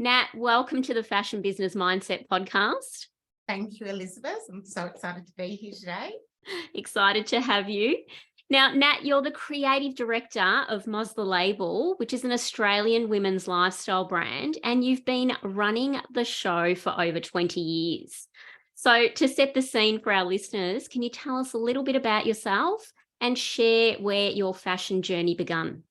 Nat, welcome to the Fashion Business Mindset podcast. Thank you, Elizabeth. I'm so excited to be here today. Excited to have you. Now, Nat, you're the creative director of MOS the Label, which is an Australian women's lifestyle brand, and you've been running the show for over 20 years. So to set the scene for our listeners, can you tell us a little bit about yourself and share where your fashion journey began?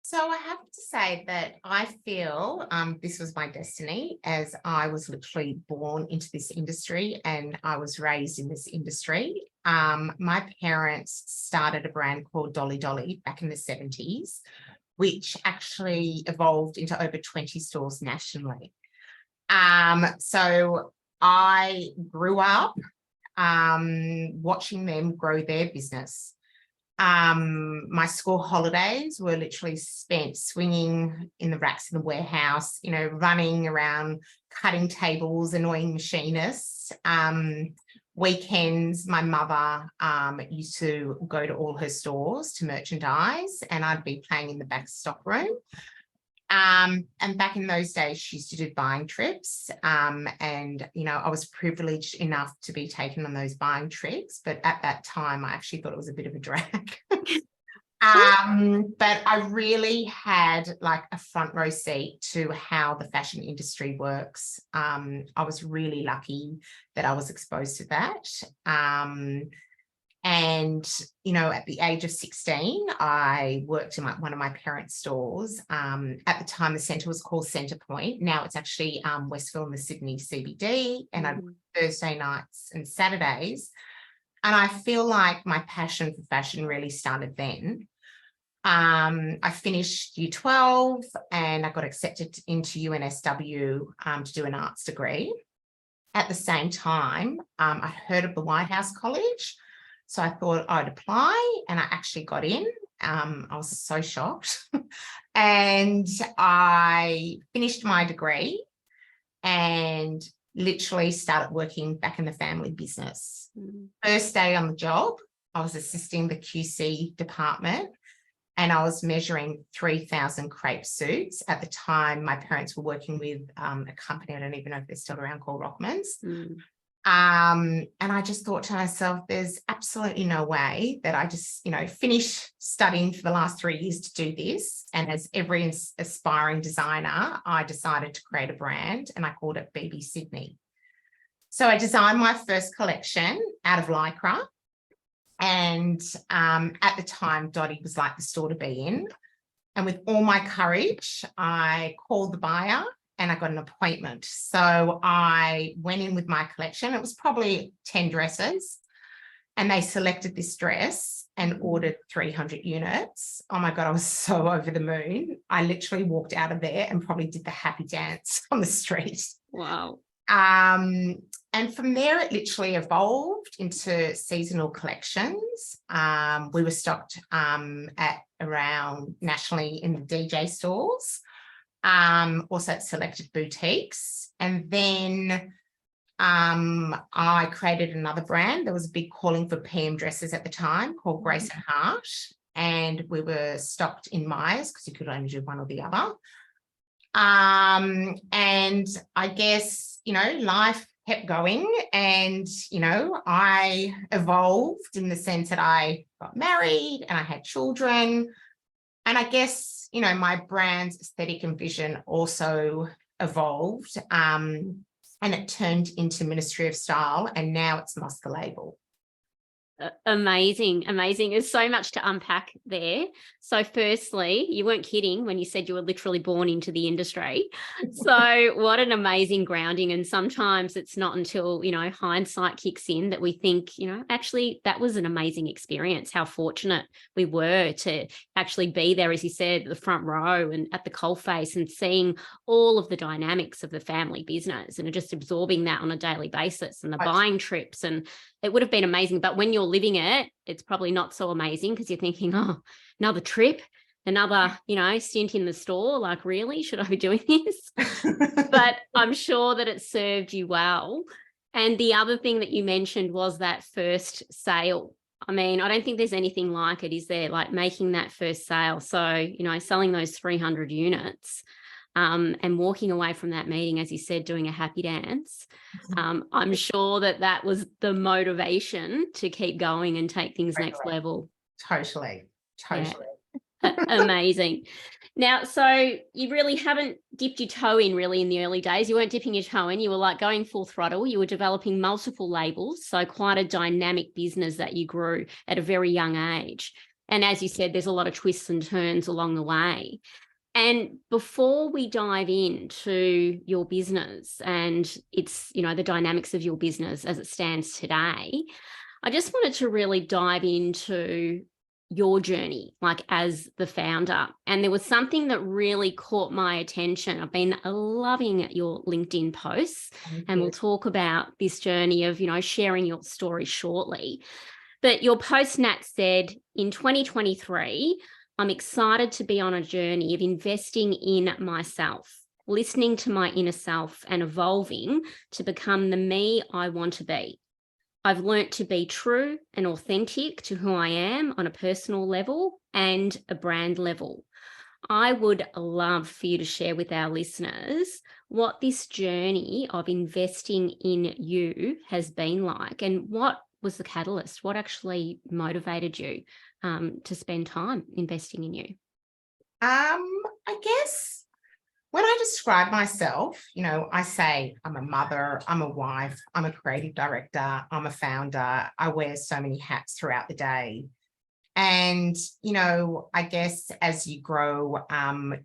So I have to say that I feel this was my destiny, as I was literally born into this industry and I was raised in this industry. My parents started a brand called Dolly Dolly back in the 70s, which actually evolved into over 20 stores nationally. So I grew up watching them grow their business. My school holidays were literally spent swinging in the racks in the warehouse, running around, cutting tables, annoying machinists. Weekends, my mother used to go to all her stores to merchandise, and I'd be playing in the back stock room. And back in those days, she used to do buying trips. And, I was privileged enough to be taken on those buying trips. But at that time, I actually thought it was a bit of a drag. But I really had like a front row seat to how the fashion industry works. I was really lucky that I was exposed to that. And, at the age of 16, I worked in one of my parents' stores. At the time, the centre was called Centre Point. Now it's actually Westfield in the Sydney CBD. And I'd work Thursday nights and Saturdays. And I feel like my passion for fashion really started then. I finished year 12 and I got accepted into UNSW to do an arts degree. At the same time, I heard of the White House College. So I thought I'd apply, and I actually got in. I was so shocked. And I finished my degree and literally started working back in the family business. First day on the job, I was assisting the QC department, and I was measuring 3,000 crepe suits. At the time, my parents were working with a company, I don't even know if they're still around, called Rockman's. And I just thought to myself, there's absolutely no way that I just, finish studying for the last 3 years to do this. And as every aspiring designer, I decided to create a brand, and I called it Bebe Sydney. So I designed my first collection out of Lycra. And at the time, Dottie was like the store to be in. And with all my courage, I called the buyer and I got an appointment. So I went in with my collection. It was probably 10 dresses. And they selected this dress and ordered 300 units. Oh my God, I was so over the moon. I literally walked out of there and probably did the happy dance on the street. Wow. And from there, it literally evolved into seasonal collections. We were stocked at around nationally in the DJ stores, also at selected boutiques. And then I created another brand. There was a big calling for PM dresses at the time called Grace and Heart. And we were stocked in Myers because you could only do one or the other. And I guess, life kept going, and, I evolved in the sense that I got married and I had children. And I guess, my brand's aesthetic and vision also evolved, and it turned into Ministry of Style, and now it's MOS the Label. Amazing. There's so much to unpack there. So firstly, you weren't kidding when you said you were literally born into the industry. So what an amazing grounding. And sometimes it's not until, hindsight kicks in that we think, actually that was an amazing experience. How fortunate we were to actually be there, as you said, the front row and at the coalface, and seeing all of the dynamics of the family business and just absorbing that on a daily basis, and the buying trips. And it would have been amazing. But when you're living it, it's probably not so amazing, because you're thinking, oh, another trip, another, stint in the store. Like, really, should I be doing this? But I'm sure that it served you well. And the other thing that you mentioned was that first sale. I mean, I don't think there's anything like it, is there? Like making that first sale. So, selling those 300 units. and walking away from that meeting, as you said, doing a happy dance. I'm sure that was the motivation to keep going and take things next level. Totally. Yeah. Amazing. Now, so you really haven't dipped your toe in really in the early days. You weren't dipping your toe in. You were like going full throttle. You were developing multiple labels. So quite a dynamic business that you grew at a very young age. And as you said, there's a lot of twists and turns along the way. And before we dive into your business and it's, the dynamics of your business as it stands today, I just wanted to really dive into your journey, like as the founder. And there was something that really caught my attention. I've been loving your LinkedIn posts, and we'll talk about this journey of, sharing your story shortly. But your post, Nat, said, in 2023, I'm excited to be on a journey of investing in myself, listening to my inner self and evolving to become the me I want to be. I've learnt to be true and authentic to who I am on a personal level and a brand level. I would love for you to share with our listeners what this journey of investing in you has been like, and what was the catalyst? What actually motivated you to spend time investing in you? I guess when I describe myself, I say I'm a mother, I'm a wife, I'm a creative director, I'm a founder. I wear so many hats throughout the day. And, I guess as you grow,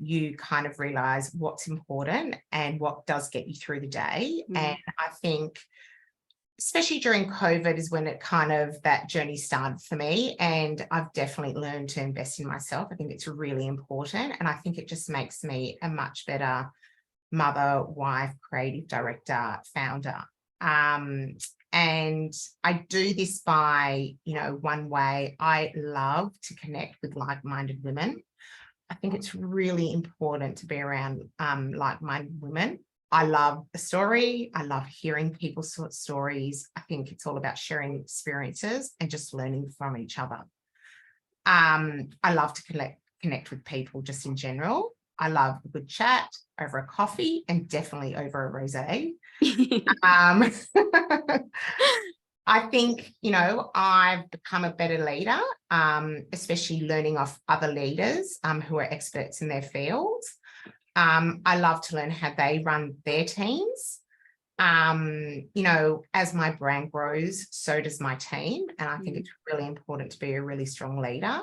you kind of realize what's important and what does get you through the day. And I think, especially during COVID, is when that journey started for me. And I've definitely learned to invest in myself. I think it's really important. And I think it just makes me a much better mother, wife, creative director, founder. And I do this by, one way, I love to connect with like-minded women. I think it's really important to be around like-minded women. I love a story. I love hearing people's stories. I think it's all about sharing experiences and just learning from each other. I love to connect with people just in general. I love a good chat over a coffee and definitely over a rosé. I think, I've become a better leader, especially learning off other leaders who are experts in their fields. I love to learn how they run their teams. As my brand grows, so does my team. And I think it's really important to be a really strong leader.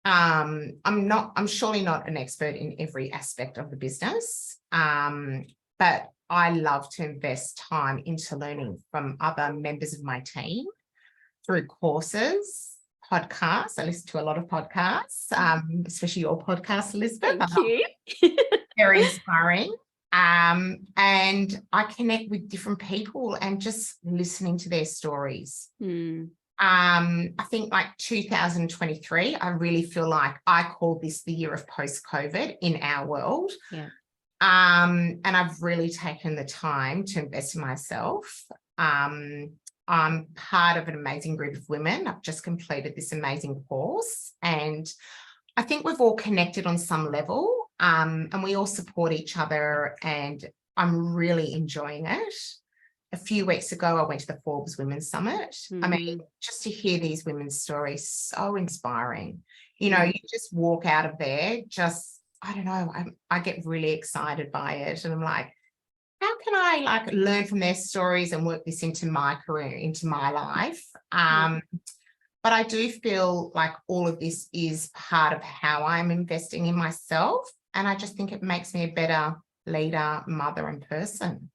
I'm surely not an expert in every aspect of the business, but I love to invest time into learning from other members of my team through courses, podcasts. I listen to a lot of podcasts, especially your podcast, Elizabeth. Thank you. Very inspiring. And I connect with different people and just listening to their stories. I think 2023, I really feel like I call this the year of post-COVID in our world. Yeah. And I've really taken the time to invest in myself. I'm part of an amazing group of women. I've just completed this amazing course, and I think we've all connected on some level, and we all support each other, and I'm really enjoying it. A few weeks ago, I went to the Forbes Women's Summit. I mean, just to hear these women's stories, so inspiring. You just walk out of there, I don't know, I get really excited by it. And I'm like, how can I learn from their stories and work this into my career, into my life? But I do feel like all of this is part of how I'm investing in myself. And I just think it makes me a better leader, mother, and person.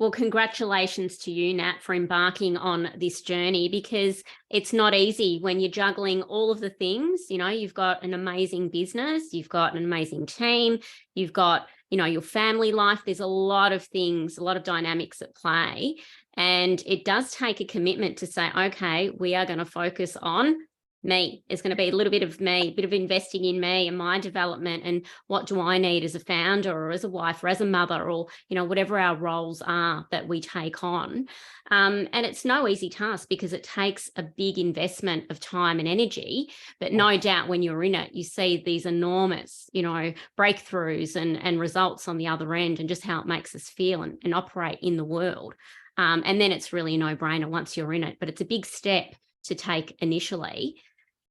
Well, congratulations to you, Nat, for embarking on this journey, because it's not easy when you're juggling all of the things. You've got an amazing business, you've got an amazing team, you've got, your family life. There's a lot of things, a lot of dynamics at play. And it does take a commitment to say, okay, we are going to focus on me. It's going to be a little bit of me, a bit of investing in me and my development, and what do I need as a founder or as a wife or as a mother, or, you know, whatever our roles are that we take on. And it's no easy task, because it takes a big investment of time and energy. But no doubt when you're in it, you see these enormous, you know, breakthroughs and results on the other end, and just how it makes us feel and operate in the world. And then it's really a no-brainer once you're in it. But it's a big step to take initially.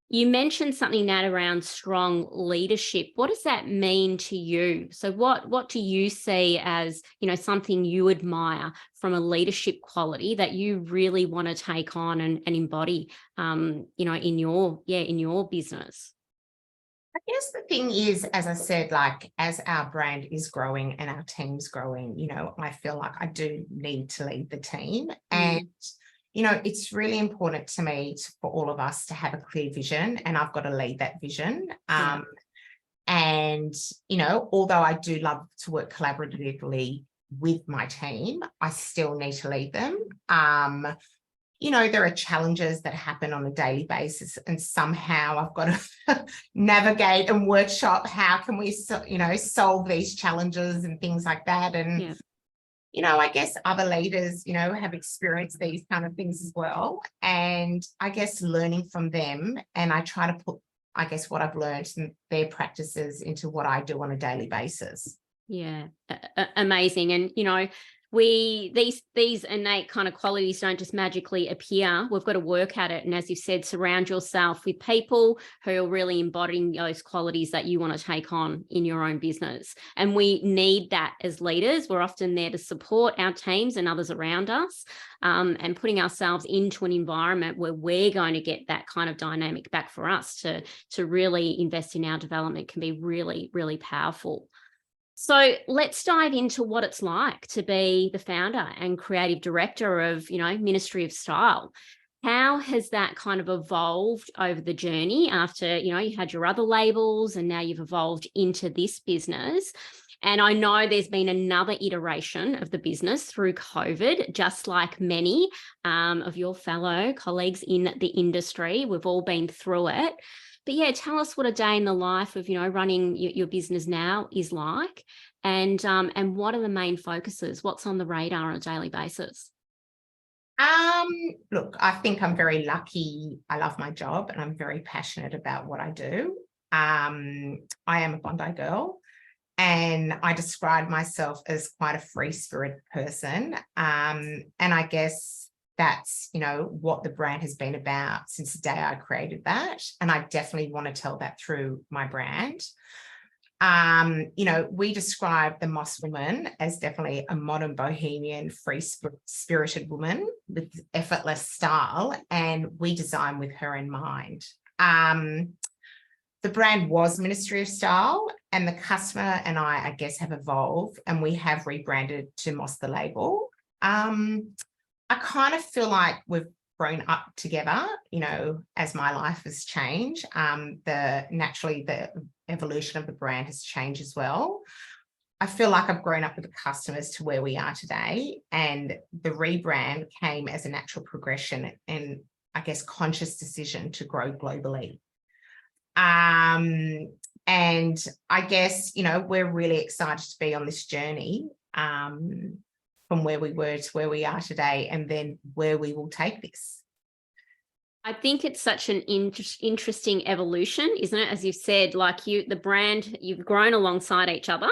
You mentioned something, Nat, around strong leadership. What does that mean to you? So what do you see as, you know, something you admire from a leadership quality that you really want to take on and embody, you know, in your business? I guess the thing is, as I said, like, as our brand is growing and our team's growing, you know, I feel like I do need to lead the team. And you know, it's really important to me for all of us to have a clear vision, and I've got to lead that vision. And, you know, although I do love to work collaboratively with my team, I still need to lead them. You know, there are challenges that happen on a daily basis, and somehow I've got to navigate and workshop how can we, you know, solve these challenges and things like that. And you know, I guess other leaders, you know, have experienced these kind of things as well. And I guess learning from them, and I try to put, I guess, what I've learned and their practices into what I do on a daily basis. Yeah, amazing. And, you know, these innate kind of qualities don't just magically appear. We've got to work at it. And as you said, surround yourself with people who are really embodying those qualities that you want to take on in your own business. And we need that as leaders. We're often there to support our teams and others around us, and putting ourselves into an environment where we're going to get that kind of dynamic back for us to really invest in our development can be really, really powerful. So let's dive into what it's like to be the founder and creative director of, you know, Ministry of Style. How has that kind of evolved over the journey after, you know, you had your other labels and now you've evolved into this business? And I know there's been another iteration of the business through COVID, just like many of your fellow colleagues in the industry. We've all been through it. But yeah, tell us what a day in the life of, you know, running your business now is like, and what are the main focuses? What's on the radar on a daily basis? Look, I think I'm very lucky. I love my job and I'm very passionate about what I do. I am a Bondi girl, and I describe myself as quite a free spirit person. And I guess that's, you know, what the brand has been about since the day I created that. And I definitely want to tell that through my brand. You know, we describe the MOS woman as definitely a modern bohemian, free-spirited woman with effortless style, and we design with her in mind. The brand was Ministry of Style, and the customer and I guess, have evolved, and we have rebranded to MOS the Label. I kind of feel we've grown up together, you know, as my life has changed. Naturally, the evolution of the brand has changed as well. I feel like I've grown up with the customers to where we are today, and the rebrand came as a natural progression and, I guess, conscious decision to grow globally. And I guess, you know, we're really excited to be on this journey, from where we were to where we are today, and then where we will take this. I think it's such an interesting evolution, isn't it? As you've said, like the brand, you've grown alongside each other.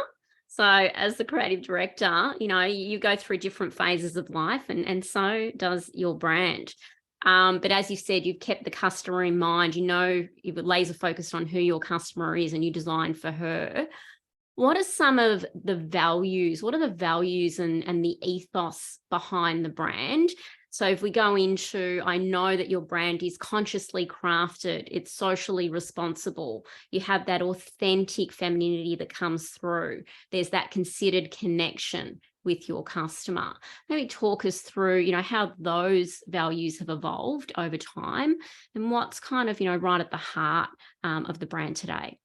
So as the creative director, you know, you go through different phases of life, and so does your brand. But as you said, you've kept the customer in mind. You know, you've laser focused on who your customer is, and you design for her. What are some of the values? What are the values and the ethos behind the brand? So if we go into, I know that your brand is consciously crafted, it's socially responsible, you have that authentic femininity that comes through. There's that considered connection with your customer. Maybe talk us through, you know, how those values have evolved over time, and what's kind of, you know, right at the heart of the brand today.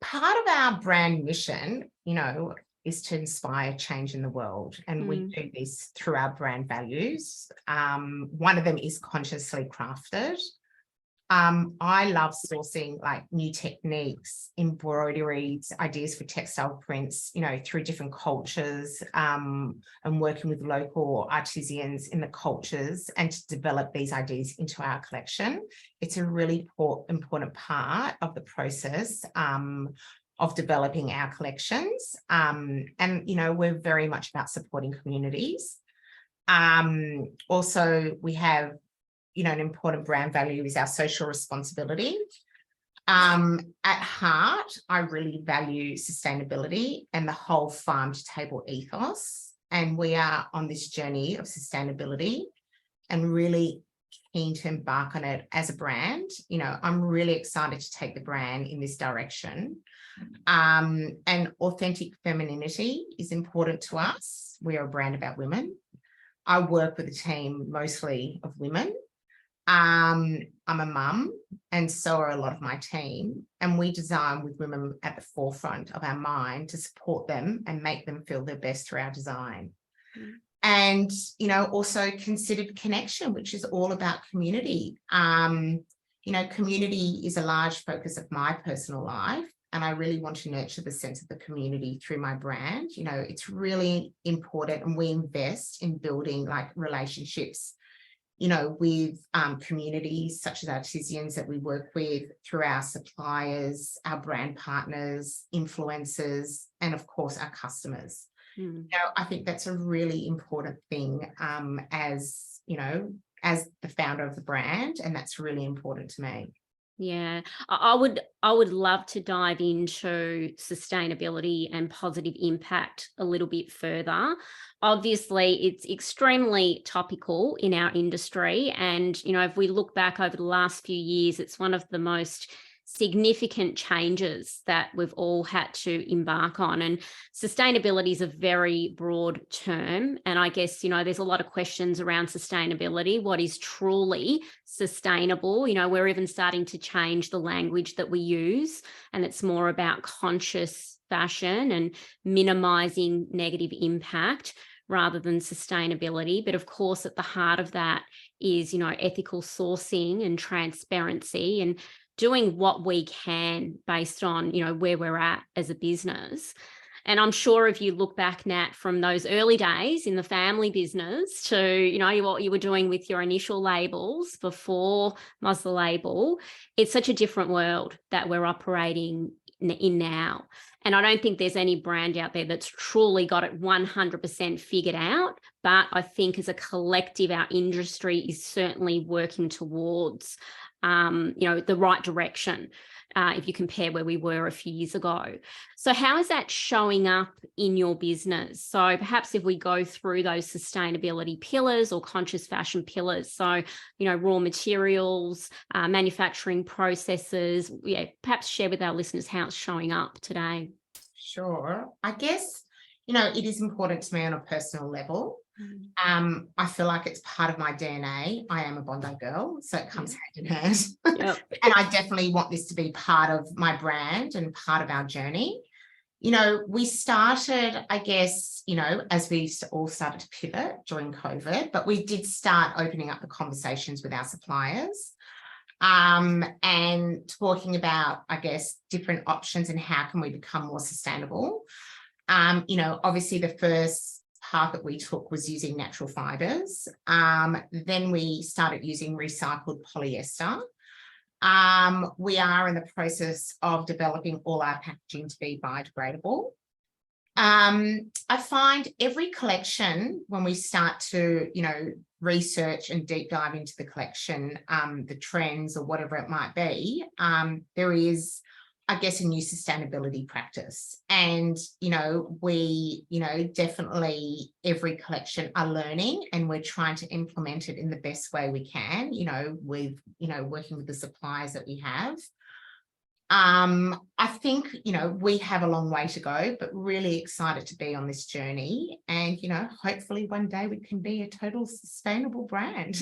Part of our brand mission, you know, is to inspire change in the world. And we do this through our brand values. One of them is consciously crafted. I love sourcing like new techniques, embroideries, ideas for textile prints, through different cultures, and working with local artisans in the cultures and to develop these ideas into our collection. It's a really important part of the process of developing our collections. And, we're very much about supporting communities. Also, we have an important brand value is our social responsibility. At heart, I really value sustainability and the whole farm to table ethos. And we are on this journey of sustainability and really keen to embark on it as a brand. I'm really excited to take the brand in this direction. And authentic femininity is important to us. We are a brand about women. I work with a team mostly of women. I'm a mum, and so are a lot of my team, and we design with women at the forefront of our mind to support them and make them feel their best through our design. And also considered connection, which is all about community. Community is a large focus of my personal life, and I really want to nurture the sense of the community through my brand. It's really important, and we invest in building like relationships with communities such as artisans that we work with, through our suppliers, our brand partners, influencers, and of course our customers. I think that's a really important thing as the founder of the brand, and that's really important to me. Yeah, I would love to dive into sustainability and positive impact a little bit further. Obviously, it's extremely topical in our industry. And, if we look back over the last few years, it's one of the most significant changes that we've all had to embark on. And sustainability is a very broad term. And I guess, there's a lot of questions around sustainability. What is truly sustainable? We're even starting to change the language that we use, and it's more about conscious fashion and minimizing negative impact rather than sustainability. But of course, at the heart of that is, ethical sourcing and transparency and doing what we can based on, where we're at as a business. And I'm sure if you look back, Nat, from those early days in the family business to, what you were doing with your initial labels before MOS the Label, it's such a different world that we're operating in now. And I don't think there's any brand out there that's truly got it 100% figured out. But I think as a collective, our industry is certainly working towards the right direction if you compare where we were a few years ago. So how is that showing up in your business? So perhaps if we go through those sustainability pillars or conscious fashion pillars, so, raw materials, manufacturing processes, perhaps share with our listeners how it's showing up today. Sure. I guess, it is important to me on a personal level. I feel like it's part of my DNA. I am a Bondi girl, so it comes hand in hand. Yep. And I definitely want this to be part of my brand and part of our journey. We started, I guess, as we all started to pivot during COVID, but we did start opening up the conversations with our suppliers and talking about, I guess, different options and how can we become more sustainable. Obviously the first path that we took was using natural fibers. Then we started using recycled polyester. We are in the process of developing all our packaging to be biodegradable. I find every collection, when we start to, research and deep dive into the collection, the trends or whatever it might be, there is, I guess, a new sustainability practice. And, we, definitely every collection are learning, and we're trying to implement it in the best way we can, with, working with the suppliers that we have. I think, we have a long way to go, but really excited to be on this journey. And, hopefully one day we can be a total sustainable brand.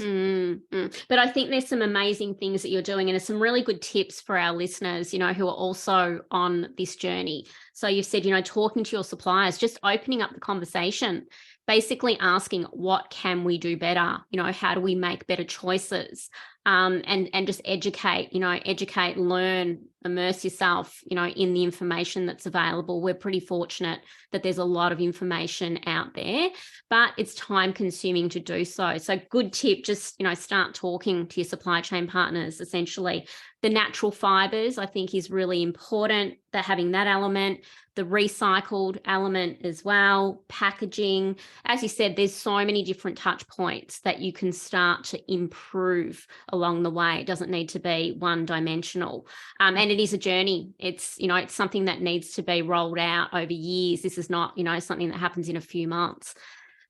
But I think there's some amazing things that you're doing, and there's some really good tips for our listeners, who are also on this journey. So you've said, talking to your suppliers, just opening up the conversation, basically asking, what can we do better? How do we make better choices? and just educate, educate, learn, immerse yourself, in the information that's available. We're pretty fortunate that there's a lot of information out there, but it's time consuming to do so. So good tip, just, start talking to your supply chain partners. Essentially, the natural fibers, I think, is really important, that having that element, the recycled element as well, packaging. As you said, there's so many different touch points that you can start to improve along the way. It doesn't need to be one dimensional. And it is a journey. It's, it's something that needs to be rolled out over years. This is not, something that happens in a few months.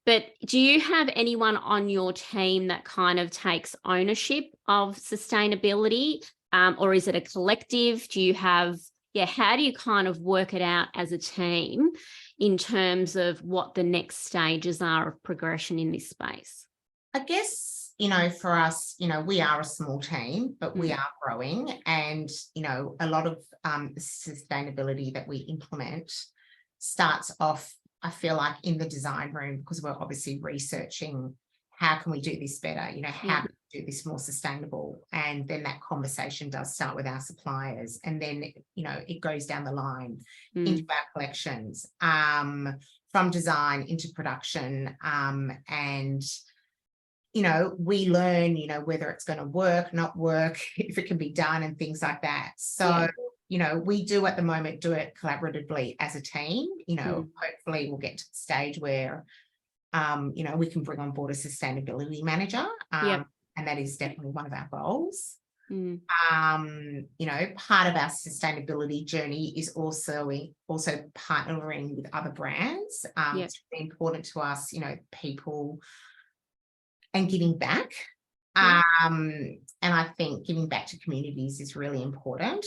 But do you have anyone on your team that kind of takes ownership of sustainability? Or is it a collective? Do you have, how do you kind of work it out as a team in terms of what the next stages are of progression in this space? I guess, for us, we are a small team, but we are growing, and, a lot of sustainability that we implement starts off, I feel like, in the design room, because we're obviously researching how can we do this better, how can we do this more sustainable, and then that conversation does start with our suppliers, and then it goes down the line into our collections, from design into production, and we learn whether it's going to work, not work, if it can be done, and things like that. So we do at the moment do it collaboratively as a team. Hopefully we'll get to the stage where we can bring on board a sustainability manager, and that is definitely one of our goals. Part of our sustainability journey is also partnering with other brands. It's really important to us, people, and giving back. And I think giving back to communities is really important.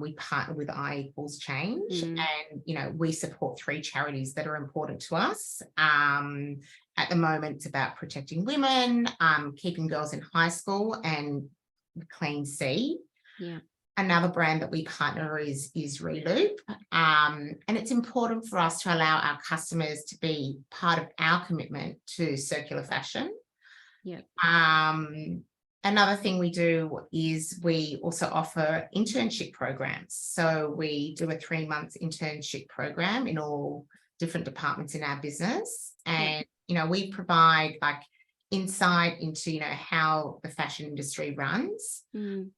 We partner with I=Change, and we support 3 charities that are important to us. At the moment, it's about protecting women, keeping girls in high school, and Clean Sea. Another brand that we partner is Reloop, and it's important for us to allow our customers to be part of our commitment to circular fashion. Another thing we do is we also offer internship programs. So we do a 3-month internship program in all different departments in our business, and we provide like insight into how the fashion industry runs. And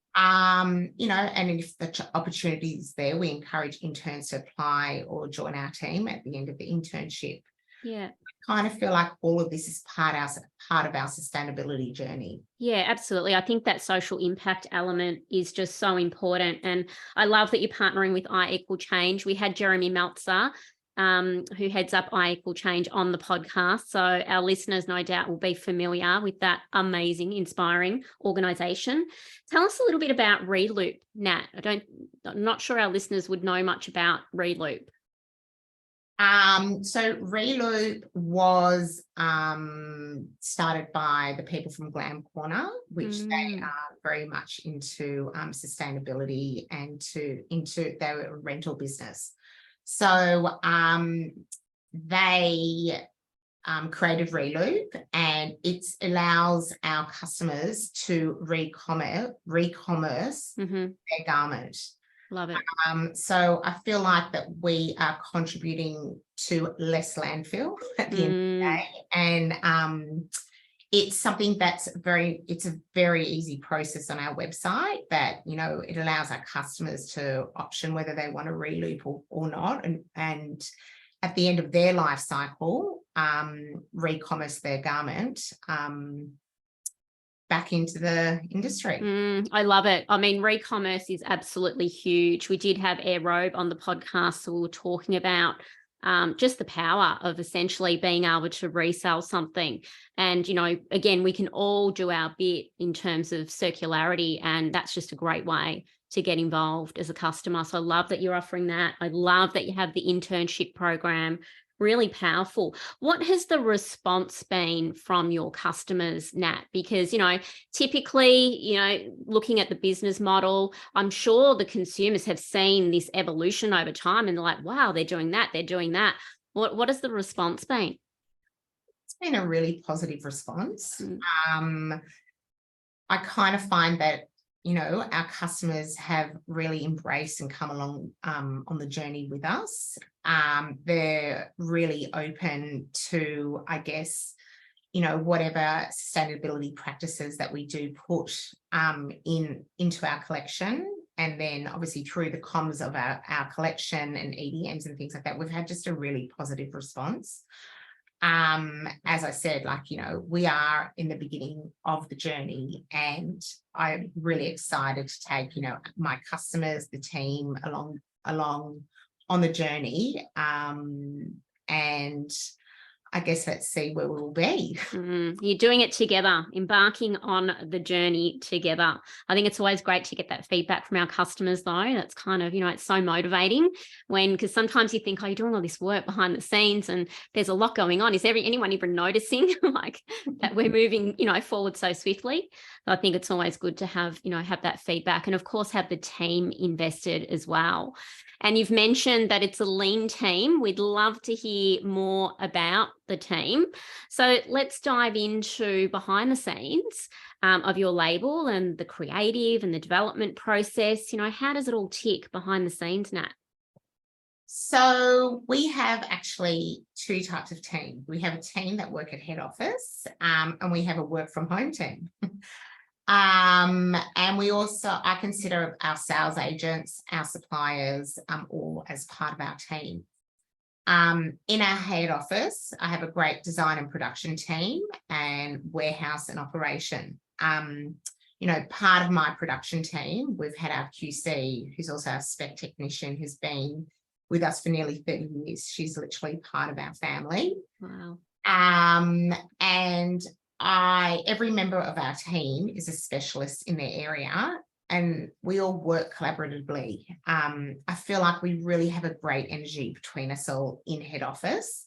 if the opportunity is there, we encourage interns to apply or join our team at the end of the internship. I kind of feel like all of this is part of our sustainability journey. Yeah, absolutely. I think that social impact element is just so important. And I love that you're partnering with I=Change. We had Jeremy Meltzer, who heads up I=Change, on the podcast. So our listeners, no doubt, will be familiar with that amazing, inspiring organisation. Tell us a little bit about Reloop, Nat. I'm not sure our listeners would know much about Reloop. So Reloop was started by the people from Glam Corner, which they are very much into sustainability, and into their rental business. So they created Reloop, and it allows our customers to re-commerce their garment. Love it. So I feel like that we are contributing to less landfill at the end of the day, and it's something that's it's a very easy process on our website that it allows our customers to option whether they want to Reloop or not, and at the end of their life cycle, re-commerce their garment back into the industry. I love it. I mean, re-commerce is absolutely huge. We did have Air Robe on the podcast, so we were talking about just the power of essentially being able to resell something. And, again, we can all do our bit in terms of circularity, and that's just a great way to get involved as a customer. So I love that you're offering that. I love that you have the internship program. Really powerful. What has the response been from your customers, Nat? Because, typically, looking at the business model, I'm sure the consumers have seen this evolution over time, and they're like, wow, they're doing that, they're doing that. What has the response been? It's been a really positive response. I kind of find that, our customers have really embraced and come along on the journey with us. They're really open to, I guess, whatever sustainability practices that we do put into our collection. And then obviously through the comms of our collection and EDMs and things like that, we've had just a really positive response. As I said, we are in the beginning of the journey, and I'm really excited to take, my customers, the team along on the journey. And I guess let's see where we'll be. You're doing it together, embarking on the journey together. I think it's always great to get that feedback from our customers, though. That's kind of, it's so motivating because sometimes you think, oh, you're doing all this work behind the scenes and there's a lot going on. Is anyone even noticing that we're moving, forward so swiftly? I think it's always good to have that feedback, and of course have the team invested as well. And you've mentioned that it's a lean team. We'd love to hear more about the team. So let's dive into behind the scenes of your label and the creative and the development process. How does it all tick behind the scenes, Nat? So we have actually two types of team. We have a team that work at head office, and we have a work from home team. And we also, I consider our sales agents, our suppliers, all as part of our team. In our head office, I have a great design and production team and warehouse and operation. Part of my production team, we've had our QC, who's also our spec technician, who's been with us for nearly 30 years. She's literally part of our family. Wow. And every member of our team is a specialist in their area, and we all work collaboratively. I feel like we really have a great energy between us all in head office.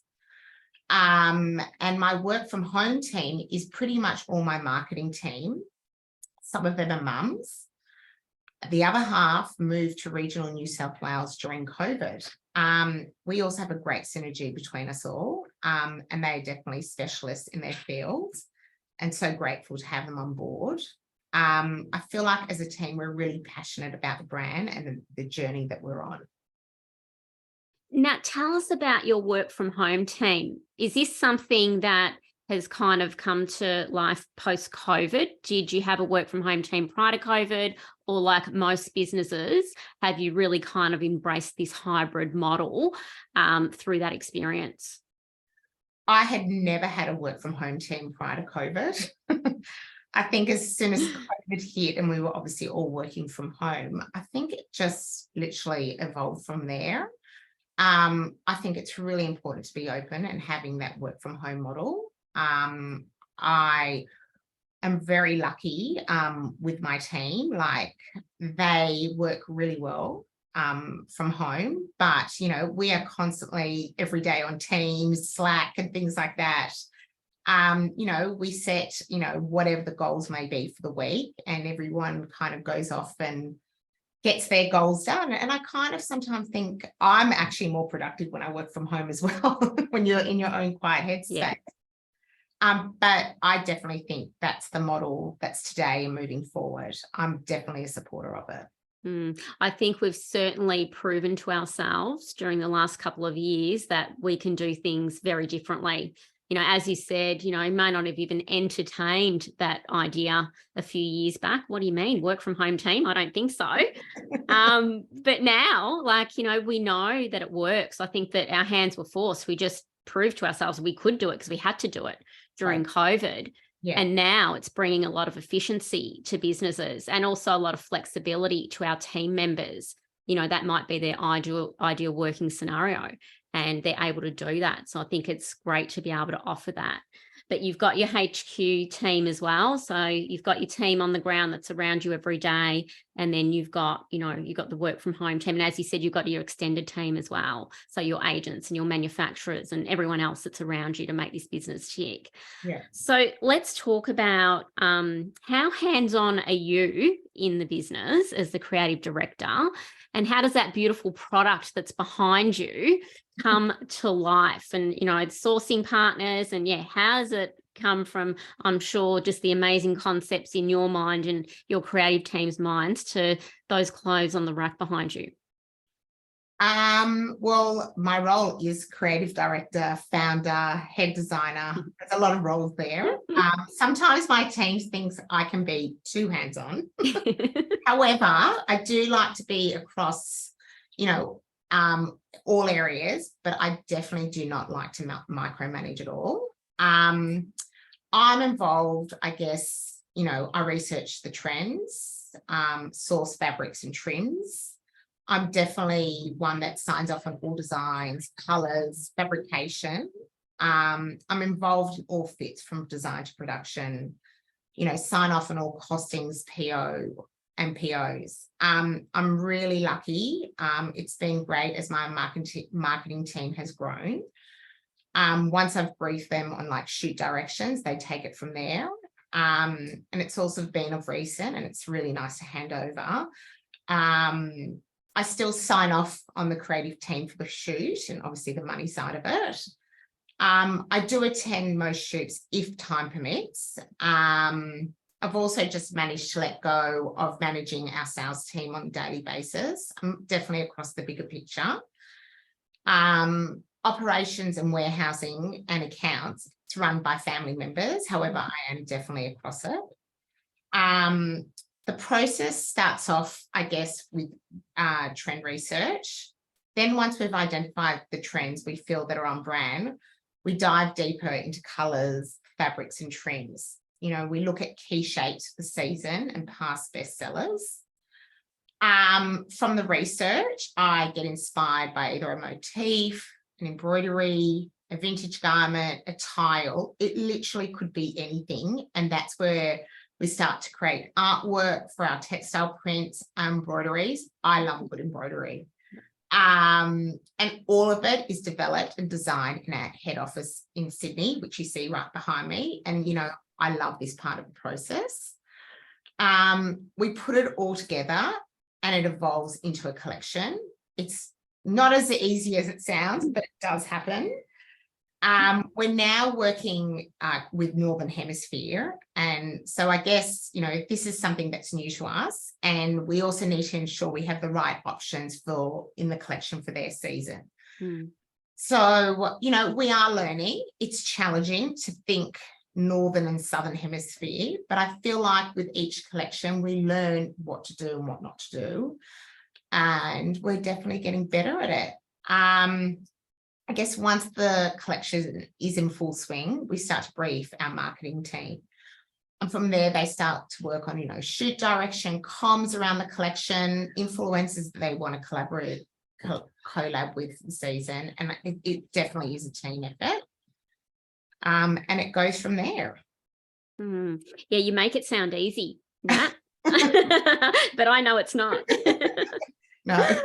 And my work from home team is pretty much all my marketing team. Some of them are mums. The other half moved to regional New South Wales during COVID. We also have a great synergy between us all, and they're definitely specialists in their fields, and so grateful to have them on board. I feel like as a team, we're really passionate about the brand and the journey that we're on. Nat, tell us about your work from home team. Is this something that has kind of come to life post-COVID? Did you have a work from home team prior to COVID, or like most businesses, have you really kind of embraced this hybrid model through that experience? I had never had a work from home team prior to COVID. I think as soon as COVID hit and we were obviously all working from home, I think it just literally evolved from there. I think it's really important to be open and having that work from home model. I am very lucky with my team. Like, they work really well from home, but we are constantly every day on Teams, Slack and things like that. We set whatever the goals may be for the week, and everyone kind of goes off and gets their goals done. And I kind of sometimes think I'm actually more productive when I work from home as well, when you're in your own quiet headspace. Yeah. But I definitely think that's the model that's today and moving forward. I'm definitely a supporter of it. I think we've certainly proven to ourselves during the last couple of years that we can do things very differently. As you said, you may not have even entertained that idea a few years back. What do you mean? Work from home team? I don't think so. But now, we know that it works. I think that our hands were forced. We just proved to ourselves we could do it because we had to do it during COVID. Yeah. And now it's bringing a lot of efficiency to businesses and also a lot of flexibility to our team members. That might be their ideal working scenario, and they're able to do that. So I think it's great to be able to offer that. But you've got your HQ team as well. So you've got your team on the ground that's around you every day. And then you've got the work from home team. And as you said, you've got your extended team as well. So your agents and your manufacturers and everyone else that's around you to make this business tick. Yeah. So let's talk about how hands-on are you in the business as the creative director? And how does that beautiful product that's behind you come to life? And, sourcing partners and how does it come from, I'm sure, just the amazing concepts in your mind and your creative team's minds to those clothes on the rack behind you? Well, my role is creative director, founder, head designer. There's a lot of roles there. Sometimes my team thinks I can be too hands-on. However, I do like to be across, all areas, but I definitely do not like to micromanage at all. I'm involved, I guess, I research the trends, source fabrics and trims. I'm definitely one that signs off on all designs, colors, fabrication. I'm involved in all fits from design to production, sign off on all costings, PO and POs. I'm really lucky. It's been great as my marketing team has grown. Once I've briefed them on like shoot directions, they take it from there. And it's also been of recent, and it's really nice to hand over. I still sign off on the creative team for the shoot and obviously the money side of it. I do attend most shoots if time permits. I've also just managed to let go of managing our sales team on a daily basis. I'm definitely across the bigger picture. Operations and warehousing and accounts, it's run by family members. However, I am definitely across it. The process starts off, I guess, with trend research. Then once we've identified the trends we feel that are on brand, we dive deeper into colors, fabrics, and trims. We look at key shapes for the season and past bestsellers. From the research, I get inspired by either a motif, an embroidery, a vintage garment, a tile. It literally could be anything. And that's where we start to create artwork for our textile prints, embroideries. I love good embroidery. And all of it is developed and designed in our head office in Sydney, which you see right behind me. And, I love this part of the process. We put it all together and it evolves into a collection. It's not as easy as it sounds, but it does happen. We're now working with Northern Hemisphere. And so I guess, this is something that's new to us. And we also need to ensure we have the right options in the collection for their season. So, we are learning. It's challenging to think Northern and Southern Hemisphere, but I feel like with each collection, we learn what to do and what not to do. And we're definitely getting better at it. I guess once the collection is in full swing, we start to brief our marketing team. And from there, they start to work on, shoot direction, comms around the collection, influencers that they want to collab with the season. And it definitely is a team effort. And it goes from there. Yeah, you make it sound easy, Nat. But I know it's not. No.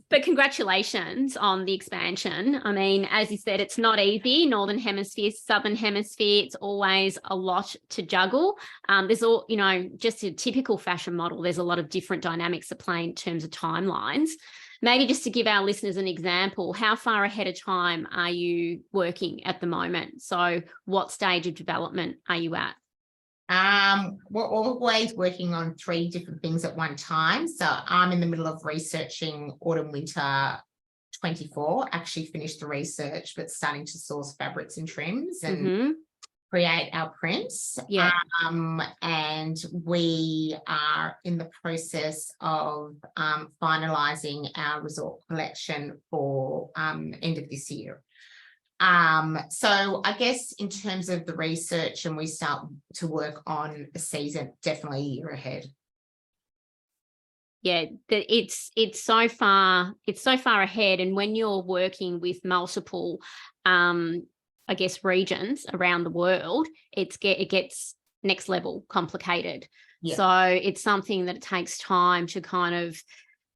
But congratulations on the expansion. I mean, as you said, it's not easy. Northern Hemisphere, Southern Hemisphere, it's always a lot to juggle. There's all, just a typical fashion model. There's a lot of different dynamics at play in terms of timelines. Maybe just to give our listeners an example, how far ahead of time are you working at the moment? So what stage of development are you at? We're always working on 3 different things at one time. So I'm in the middle of researching autumn winter 24, actually finished the research, but starting to source fabrics and trims and create our prints. Yeah. And we are in the process of finalizing our resort collection for end of this year. So I guess in terms of the research, and we start to work on a season, definitely a year ahead. Yeah, it's so far ahead. And when you're working with multiple, I guess, regions around the world, it gets next level complicated. Yeah. So it's something that it takes time to kind of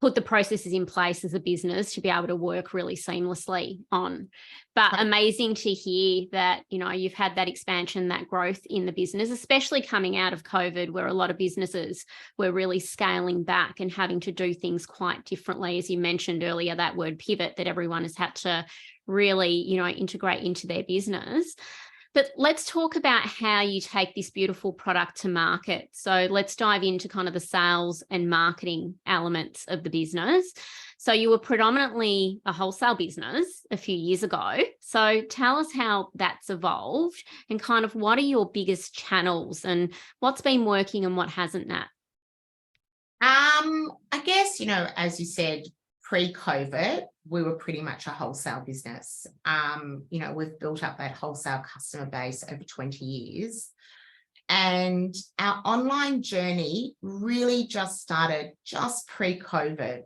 put the processes in place as a business to be able to work really seamlessly on. But amazing to hear that, you've had that expansion, that growth in the business, especially coming out of COVID, where a lot of businesses were really scaling back and having to do things quite differently. As you mentioned earlier, that word pivot that everyone has had to really, integrate into their business. But let's talk about how you take this beautiful product to market. So let's dive into kind of the sales and marketing elements of the business. So you were predominantly a wholesale business a few years ago. So tell us how that's evolved and kind of what are your biggest channels and what's been working and what hasn't, Nat? I guess, as you said, pre-COVID, we were pretty much a wholesale business. We've built up that wholesale customer base over 20 years. And our online journey really just started just pre-COVID.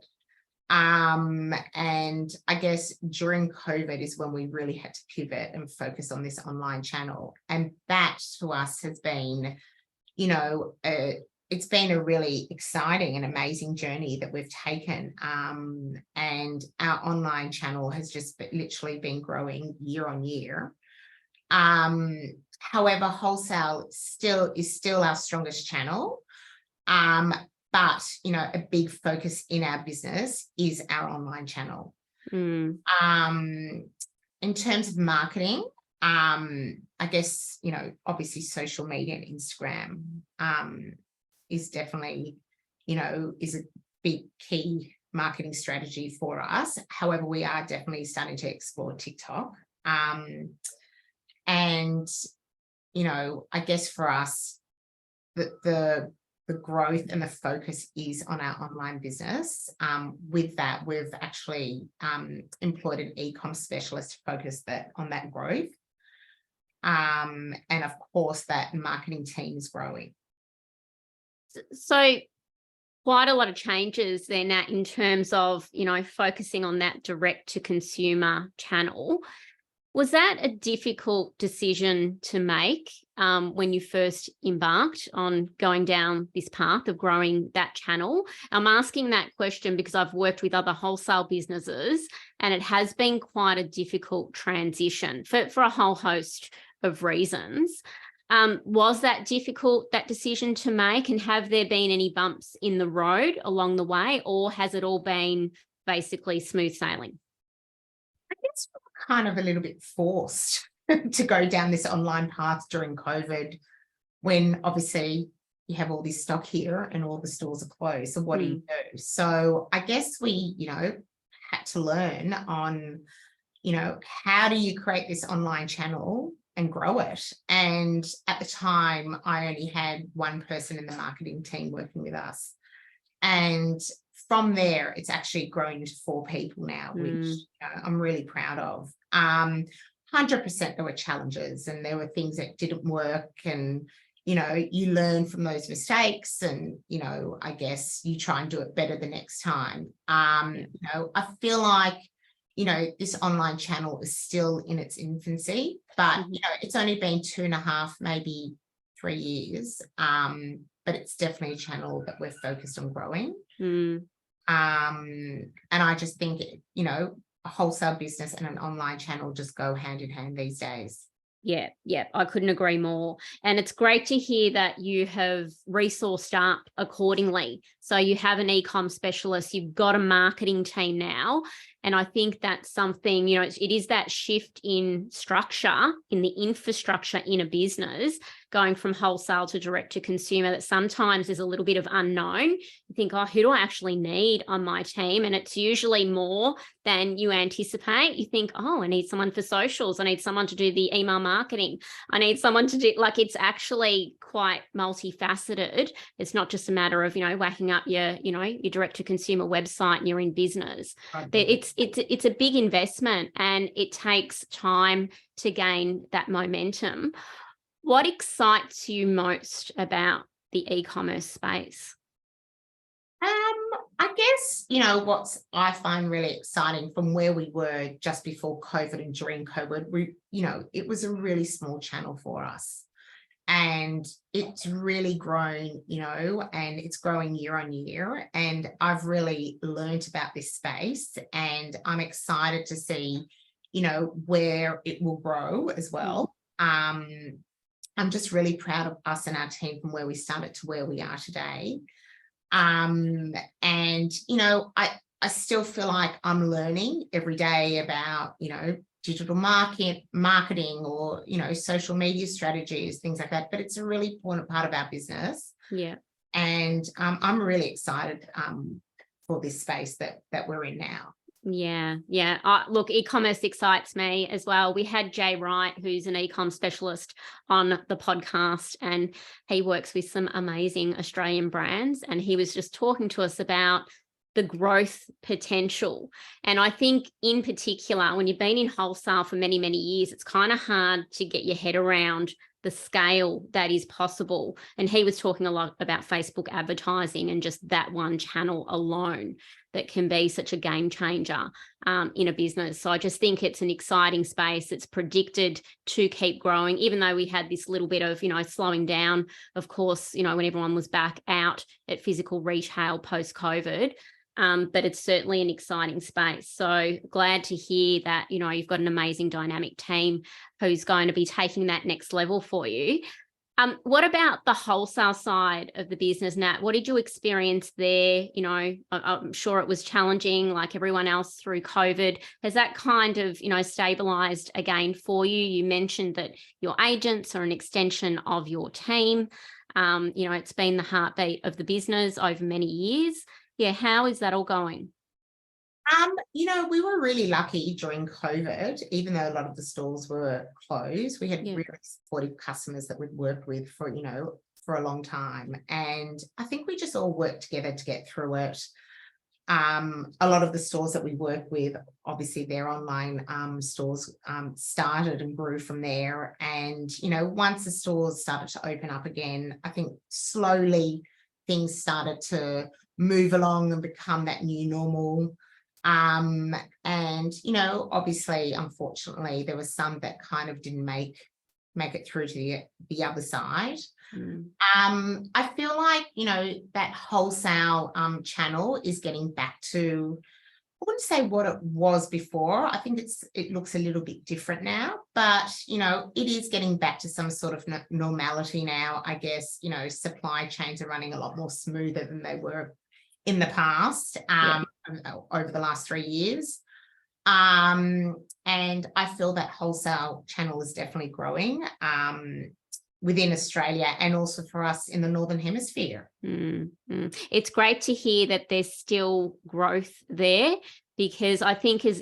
And I guess during COVID is when we really had to pivot and focus on this online channel. And that to us has been, it's been a really exciting and amazing journey that we've taken. And our online channel has just literally been growing year on year. However, wholesale is still our strongest channel. But, a big focus in our business is our online channel. In terms of marketing, I guess, obviously social media and Instagram is definitely, is a big key marketing strategy for us. However, we are definitely starting to explore TikTok. And, I guess for us, the growth and the focus is on our online business. With that, we've actually employed an e-com specialist to focus on that growth. And of course, that marketing team is growing. So quite a lot of changes there, Nat, in terms of, focusing on that direct to consumer channel. Was that a difficult decision to make when you first embarked on going down this path of growing that channel? I'm asking that question because I've worked with other wholesale businesses and it has been quite a difficult transition for a whole host of reasons. Was that difficult, that decision to make, and have there been any bumps in the road along the way, or has it all been basically smooth sailing? I guess we're kind of a little bit forced to go down this online path during COVID, when obviously you have all this stock here and all the stores are closed. So what do you do? So I guess we, had to learn on, how do you create this online channel and grow it? And at the time, I only had one person in the marketing team working with us. And from there, it's actually grown to 4 people now, which I'm really proud of. 100% there were challenges and there were things that didn't work, and, you learn from those mistakes and, I guess you try and do it better the next time. I feel like, this online channel is still in its infancy, but, it's only been 2.5, maybe 3 years. But it's definitely a channel that we're focused on growing. And I just think, a wholesale business and an online channel just go hand in hand these days. Yeah, I couldn't agree more. And it's great to hear that you have resourced up accordingly. So you have an e-com specialist, you've got a marketing team now. And I think that's something, it is that shift in structure, in the infrastructure in a business, going from wholesale to direct to consumer, that sometimes is a little bit of unknown. You think, oh, who do I actually need on my team? And it's usually more than you anticipate. You think, oh, I need someone for socials. I need someone to do the email marketing. I need someone to do, it's actually quite multifaceted. It's not just a matter of, whacking up your direct to consumer website and you're in business. It's a big investment and it takes time to gain that momentum. What excites you most about the e-commerce space? I guess, what I find really exciting from where we were just before COVID and during COVID, it was a really small channel for us. And it's really grown, and it's growing year on year. And I've really learned about this space and I'm excited to see, where it will grow as well. I'm just really proud of us and our team from where we started to where we are today. And, I I still feel like I'm learning every day about, digital marketing or, social media strategies, things like that. But it's a really important part of our business. Yeah. And I'm really excited for this space that we're in now. Yeah. Look, e-commerce excites me as well. We had Jay Wright, who's an e-com specialist, on the podcast, and he works with some amazing Australian brands. And he was just talking to us about the growth potential. And I think in particular, when you've been in wholesale for many, many years, it's kind of hard to get your head around the scale that is possible. And he was talking a lot about Facebook advertising and just that one channel alone that can be such a game changer in a business. So I just think it's an exciting space. It's predicted to keep growing, even though we had this little bit of, slowing down, of course, when everyone was back out at physical retail post-COVID. But it's certainly an exciting space. So glad to hear that, you've got an amazing dynamic team who's going to be taking that next level for you. What about the wholesale side of the business, Nat? What did you experience there? I'm sure it was challenging like everyone else through COVID. Has that kind of, stabilized again for you? You mentioned that your agents are an extension of your team. It's been the heartbeat of the business over many years. Yeah, how is that all going? We were really lucky during COVID, even though a lot of the stores were closed. We had really supportive customers that we'd worked with for, for a long time. And I think we just all worked together to get through it. A lot of the stores that we work with, obviously their online stores started and grew from there. And, once the stores started to open up again, I think slowly things started to move along and become that new normal. And, obviously, unfortunately, there were some that kind of didn't make it through to the other side. I feel like, that wholesale channel is getting back to, I wouldn't say what it was before. I think it looks a little bit different now, but, it is getting back to some sort of normality now. I guess, supply chains are running a lot more smoother than they were in the past, over the last 3 years. And I feel that wholesale channel is definitely growing within Australia and also for us in the Northern Hemisphere. It's great to hear that there's still growth there, because I think as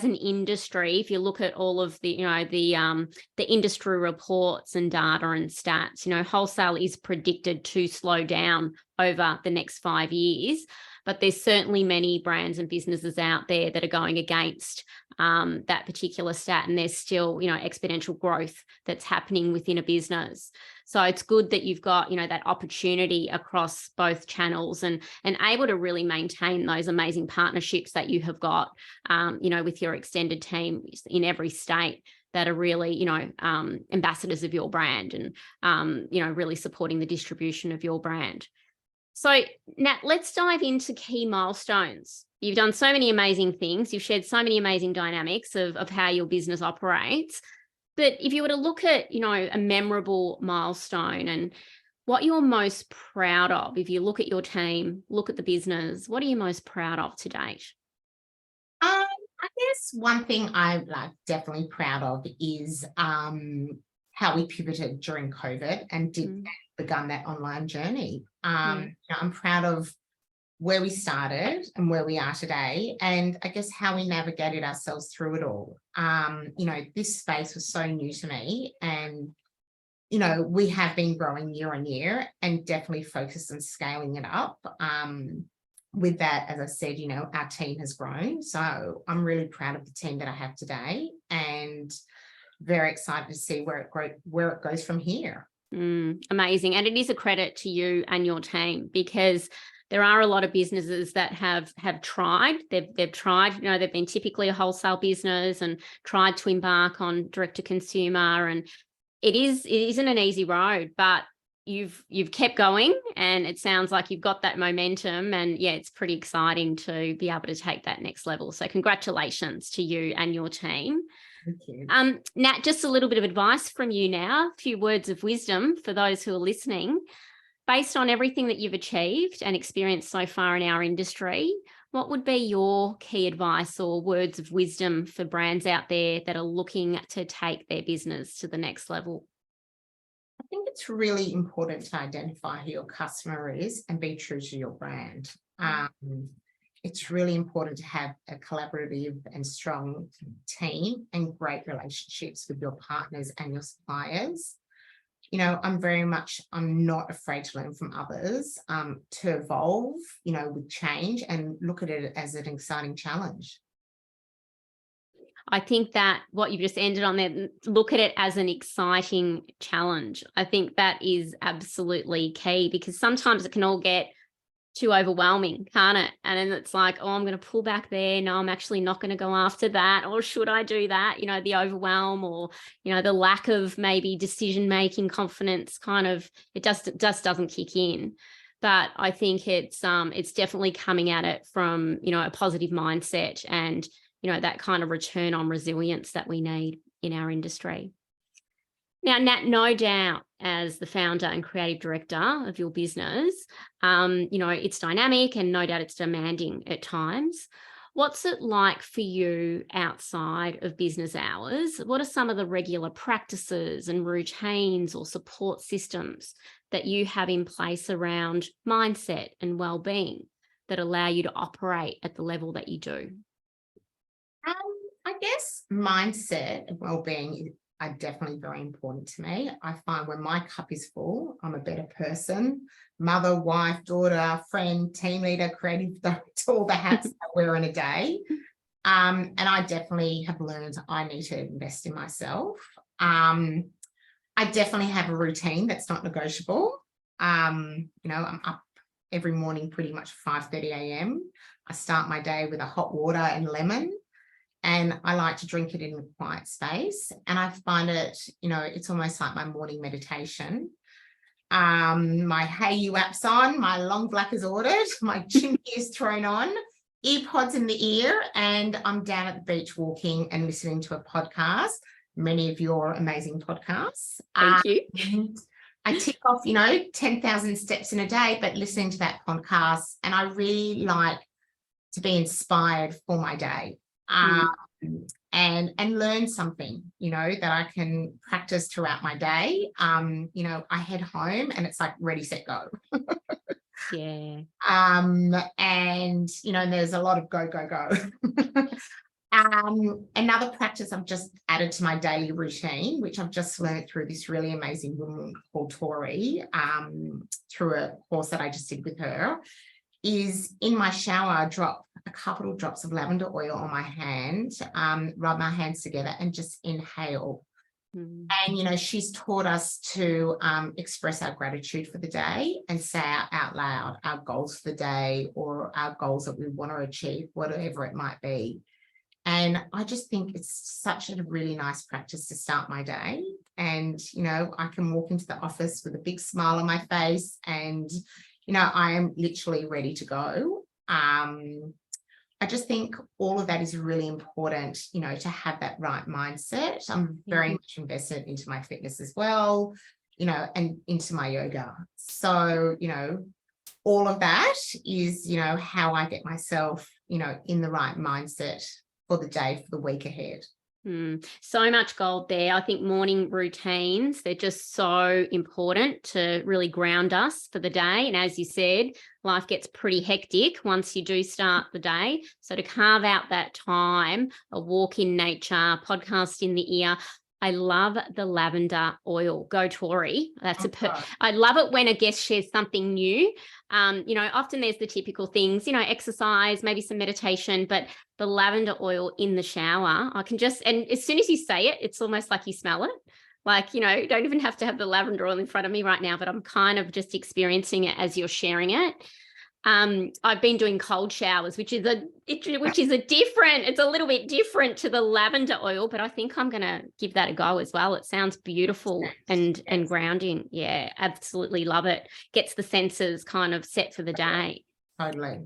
an industry, if you look at all of the, the industry reports and data and stats, wholesale is predicted to slow down over the next 5 years. But there's certainly many brands and businesses out there that are going against that particular stat, and there's still, exponential growth that's happening within a business. So it's good that you've got, that opportunity across both channels and able to really maintain those amazing partnerships that you have got, with your extended team in every state that are really, ambassadors of your brand and, really supporting the distribution of your brand. So, Nat, let's dive into key milestones. You've done so many amazing things. You've shared so many amazing dynamics of how your business operates. But if you were to look at, a memorable milestone and what you're most proud of, if you look at your team, look at the business, what are you most proud of to date? I guess one thing I'm definitely proud of is how we pivoted during COVID and begun that online journey. I'm proud of where we started and where we are today, and I guess how we navigated ourselves through it all. This space was so new to me, and we have been growing year on year and definitely focused on scaling it up. With that, as I said, our team has grown, so I'm really proud of the team that I have today and very excited to see where it goes from here. Amazing. And it is a credit to you and your team, because there are a lot of businesses that have tried. They've tried, they've been typically a wholesale business and tried to embark on direct to consumer, and it isn't an easy road, but you've kept going, and it sounds like you've got that momentum, and it's pretty exciting to be able to take that next level. So congratulations to you and your team. Thank you. Nat, just a little bit of advice from you now, a few words of wisdom for those who are listening. Based on everything that you've achieved and experienced so far in our industry, What would be your key advice or words of wisdom for brands out there that are looking to take their business to the next level? I think it's really important to identify who your customer is and be true to your brand. It's really important to have a collaborative and strong team and great relationships with your partners and your suppliers. I'm not afraid to learn from others, to evolve, with change and look at it as an exciting challenge. I think that what you've just ended on there, look at it as an exciting challenge. I think that is absolutely key, because sometimes it can all get too overwhelming, can't it? And then it's like, oh, I'm going to pull back there. No, I'm actually not going to go after that. Or should I do that? The overwhelm, or, the lack of maybe decision-making confidence it just doesn't kick in. But I think it's definitely coming at it from, a positive mindset and, that kind of return on resilience that we need in our industry. Now, Nat, no doubt, as the founder and creative director of your business, it's dynamic and no doubt it's demanding at times. What's it like for you outside of business hours? What are some of the regular practices and routines or support systems that you have in place around mindset and well-being that allow you to operate at the level that you do? I guess mindset and well-being are definitely very important to me. I find when my cup is full, I'm a better person, mother, wife, daughter, friend, team leader, creative director, all the hats I wear in a day. And I definitely have learned I need to invest in myself. I definitely have a routine that's not negotiable. I'm up every morning pretty much 5:30 a.m. I start my day with a hot water and lemon. And I like to drink it in a quiet space. And I find it, it's almost like my morning meditation. My Hey You app's on, my long black is ordered, my chin is thrown on, ear pods in the ear, and I'm down at the beach walking and listening to a podcast, many of your amazing podcasts. Thank you. I tick off, 10,000 steps in a day, but listening to that podcast, and I really like to be inspired for my day. And learn something, that I can practice throughout my day. I head home and it's like ready, set, go. Yeah. And there's a lot of go, go, go. Another practice I've just added to my daily routine, which I've just learned through this really amazing woman called Tori, through a course that I just did with her, is in my shower, I drop a couple of drops of lavender oil on my hand, rub my hands together and just inhale. And, she's taught us to express our gratitude for the day and say out loud our goals for the day or our goals that we want to achieve, whatever it might be. And I just think it's such a really nice practice to start my day. And, I can walk into the office with a big smile on my face and, I am literally ready to go. I just think all of that is really important, to have that right mindset. I'm very much invested into my fitness as well, and into my yoga. So, all of that is, how I get myself, in the right mindset for the day, for the week ahead. So much gold there. I think morning routines, they're just so important to really ground us for the day. And as you said, life gets pretty hectic once you do start the day. So to carve out that time, a walk in nature, podcast in the ear. I love the lavender oil. Go Tori. I love it when a guest shares something new. Often there's the typical things, exercise, maybe some meditation, but the lavender oil in the shower, and as soon as you say it, it's almost like you smell it. Like, you don't even have to have the lavender oil in front of me right now, but I'm kind of just experiencing it as you're sharing it. I've been doing cold showers, which is it's a little bit different to the lavender oil, but I think I'm going to give that a go as well. It sounds beautiful and grounding. Yeah, absolutely love it. Gets the senses kind of set for the day. Totally.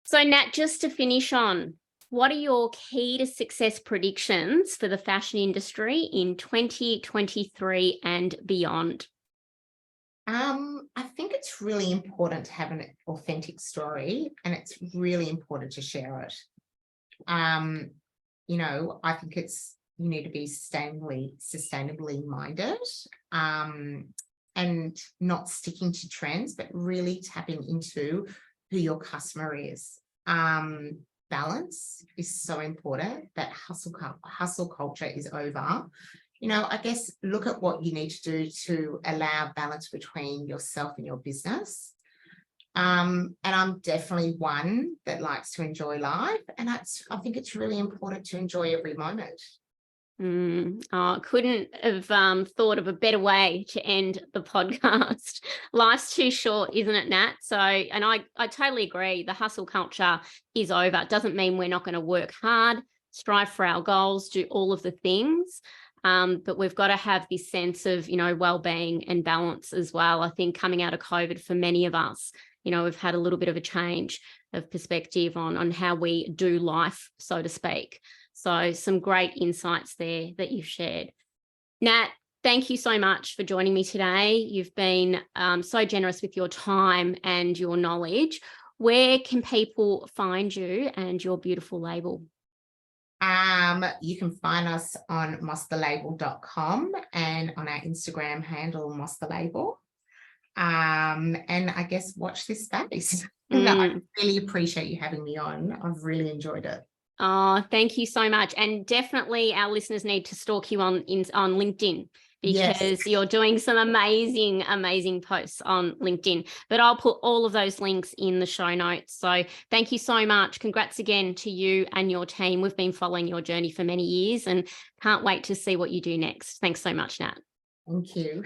So Nat, just to finish on, what are your key to success predictions for the fashion industry in 2023 and beyond? I think it's really important to have an authentic story, and it's really important to share it. I think you need to be sustainably minded, and not sticking to trends, but really tapping into who your customer is. Balance is so important. That hustle culture is over. I guess look at what you need to do to allow balance between yourself and your business. And I'm definitely one that likes to enjoy life. And I think it's really important to enjoy every moment. Couldn't have thought of a better way to end the podcast. Life's too short, isn't it, Nat? So, and I totally agree. The hustle culture is over. It doesn't mean we're not going to work hard, strive for our goals, do all of the things. But we've got to have this sense of, well-being and balance as well. I think coming out of COVID for many of us, we've had a little bit of a change of perspective on how we do life, so to speak. So some great insights there that you've shared. Nat, thank you so much for joining me today. You've been so generous with your time and your knowledge. Where can people find you and your beautiful label? You can find us on mosthelabel.com and on our Instagram handle, MOS the Label. And I guess watch this space. I really appreciate you having me on. I've really enjoyed it. Oh, thank you so much. And definitely our listeners need to stalk you on LinkedIn, because you're doing some amazing, amazing posts on LinkedIn. But I'll put all of those links in the show notes. So thank you so much. Congrats again to you and your team. We've been following your journey for many years and can't wait to see what you do next. Thanks so much, Nat. Thank you.